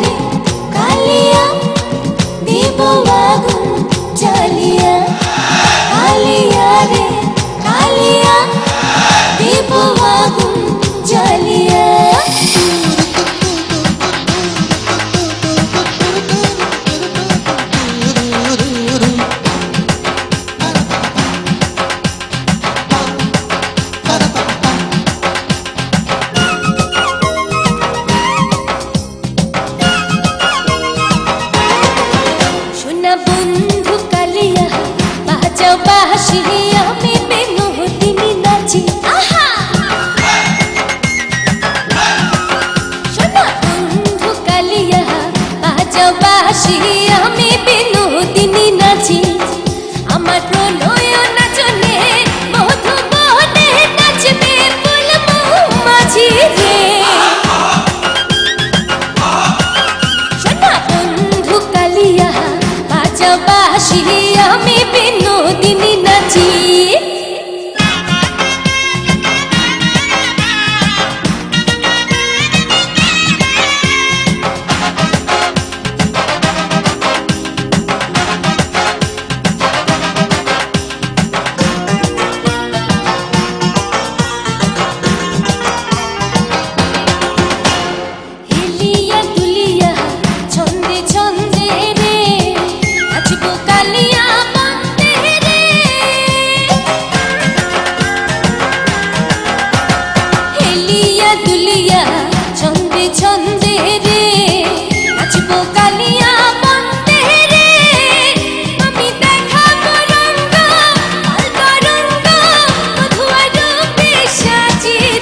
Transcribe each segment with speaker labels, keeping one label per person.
Speaker 1: রে কালিয়া দেব আগুন জ্বালিয়া, কালিয়া রে কালিয়া দেব আগুন জ্বালিয়া। বন্ধু কালিয়া বাজাও বাঁশি আমি বিনোদিনী নাচি, আহা শোনা বন্ধু কালিয়া বাজাও বাঁশি আমি বিনোদিনী নাচি। আমার প্রলয় নাচনে মধুবনে নাচবে ফুল মৌমাছি রে, শোনা বন্ধু কালিয়া বাঁশি আমি বিনোদিনী নাচি। হিলিয়া দুলিয়া ছন্দে ছন্দে রে নাচবো কালিয়া বন্দে রে, হিলিয়া দুলিয়া ছন্দে ছন্দে রে নাচবো কালিয়া বন্দে রে। আমি দেখাবো রঙ্গ আলকা রঙ্গ মধুয়া রূপে সাজিয়ে,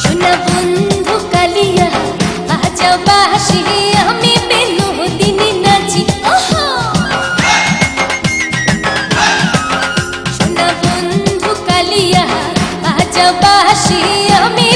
Speaker 1: শোনা বন্ধু কালিয়া বাজাও বাঁশি আমি বিনোদিনী নাচি, ওহো শোনা বন্ধু কালিয়া বাজাও বাঁশি আমি